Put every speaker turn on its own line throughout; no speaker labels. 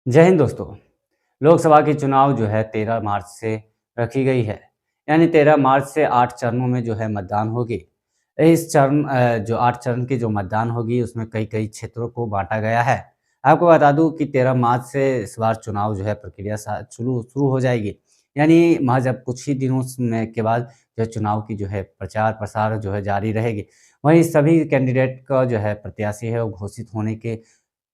जय हिंद दोस्तों। लोकसभा के चुनाव जो है 13 मार्च से रखी गई है। यानी 13 मार्च से 8 चरणों में जो है मतदान होगी। इस जो 8 चरण की जो मतदान होगी उसमें कई-कई क्षेत्रों को बाँटा गया है। आपको बता दूँ कि 13 मार्च से इस बार चुनाव जो है प्रक्रिया शुरू शुरू हो जाएगी। यानी महज़ अब कुछ ही दिनों में के बाद जो है चुनाव की जो है प्रचार-प्रसार जो है जारी रहेगी। वहीं सभी कैंडिडेट का जो है प्रत्याशी है वो घोषित होने के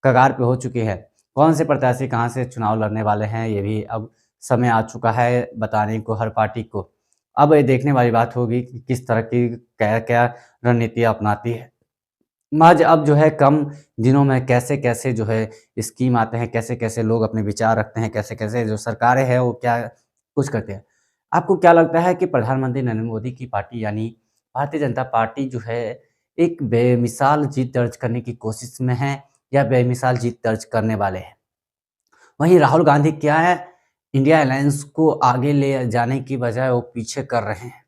कगार पे हो चुके हैं। कौन से प्रत्याशी कहाँ से चुनाव लड़ने वाले हैं, ये भी अब समय आ चुका है बताने को हर पार्टी को। अब ये देखने वाली बात होगी कि किस तरह की क्या-क्या रणनीतियाँ अपनाती है। महज़ अब जो है कम दिनों में कैसे-कैसे जो है स्कीम आते हैं, कैसे-कैसे लोग अपने विचार रखते हैं, कैसे-कैसे जो सरकारें हैं वो क्या कुछ करते हैं। आपको क्या लगता है कि प्रधानमंत्री नरेंद्र मोदी की पार्टी यानी भारतीय जनता पार्टी जो है एक बेमिसाल जीत दर्ज करने की कोशिश में है या बेमिसाल जीत दर्ज करने वाले हैं? वहीं राहुल गांधी क्या है, इंडिया अलायंस को आगे ले जाने की बजाय वो पीछे कर रहे हैं।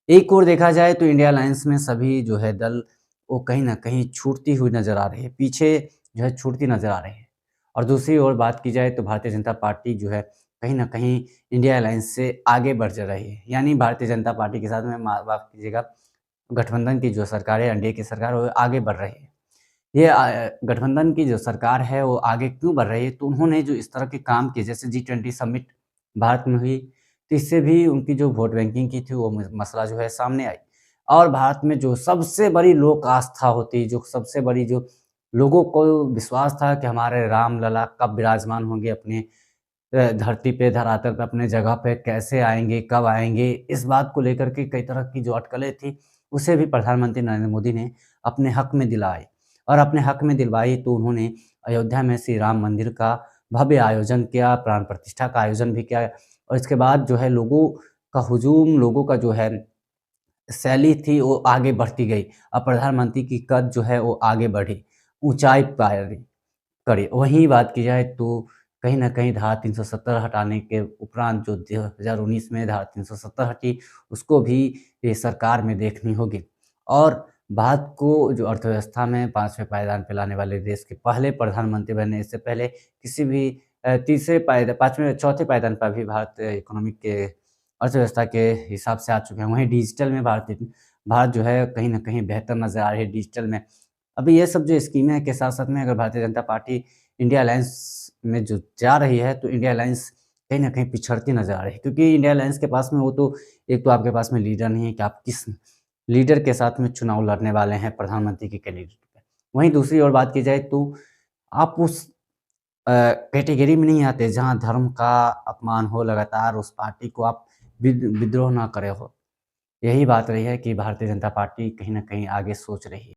एक ओर देखा जाए तो इंडिया अलायंस में सभी जो है दल वो कहीं न कहीं छूटती हुई नज़र आ रही है, पीछे जो है छूटती नज़र आ रही है। और दूसरी ओर बात की जाए तो भारतीय जनता पार्टी जो है कहीं न कहीं इंडिया अलायंस से आगे बढ़ जा रही है। यानी भारतीय जनता पार्टी के साथ में माफ़ कीजिएगा गठबंधन की जो सरकार है, एनडीए की सरकार वो आगे बढ़ रही है। ये गठबंधन की जो सरकार है वो आगे क्यों बढ़ रही है? तो उन्होंने जो इस तरह के काम किए जैसे जी20 समिट भारत में हुई, तो इससे भी उनकी जो वोट बैंकिंग की थी वो मसला जो है सामने आई। और भारत में जो सबसे बड़ी लोक आस्था होती, जो सबसे बड़ी जो लोगों को विश्वास था कि हमारे राम लला कब विराजमान होंगे अपने धरती पे, धरातल पे, अपने जगह पे कैसे आएँगे, कब आएँगे? इस बात को लेकर के कई तरह की जो अटकलें थी, उसे भी प्रधानमंत्री नरेंद्र मोदी ने अपने हक में दिलाई और अपने हक में दिलवाई तो उन्होंने अयोध्या में श्री राम मंदिर का भव्य आयोजन किया, प्राण प्रतिष्ठा का आयोजन भी किया और इसके बाद जो है लोगों का हुजूम, लोगों का जो है शैली थी वो आगे बढ़ती गई। अब प्रधानमंत्री की कद जो है वो आगे बढ़ी, ऊँचाई पारी करी। वहीं बात की जाए तो कहीं न कहीं धारा 370 हटाने के उपरांत जो 2019 में धारा 370 हटी, उसको भी ये सरकार में देखनी होगी। और भारत को जो अर्थव्यवस्था में 5वें पायदान पे लाने वाले देश के पहले प्रधानमंत्री बने, इससे पहले किसी भी तीसरे 5वें चौथे पायदान पर भी भारत इकोनॉमिक के अर्थव्यवस्था के हिसाब से आ चुके हैं। वहीं डिजिटल में भारत जो है कहीं न कहीं बेहतर नज़र आ रही है डिजिटल में। अभी ये सब जो स्कीमें हैं के साथ-साथ में अगर Bharatiya Janata party India alliance में जो जा रही है, तो इंडिया अलायंस कहीं न कहीं पिछड़ती नज़र आ रही है। क्योंकि इंडिया अलायंस के पास में वो तो एक तो आपके पास में लीडर नहीं है कि आप किस लीडर के साथ में चुनाव लड़ने वाले हैं प्रधानमंत्री के कैंडिडेट पे। वहीं दूसरी ओर बात की जाए तो आप उस कैटेगरी में नहीं आते जहाँ धर्म का अपमान हो लगातार उस पार्टी को आप विद्रोह ना करे हो। यही बात रही है कि भारतीय जनता पार्टी कहीं न कहीं आगे सोच रही है।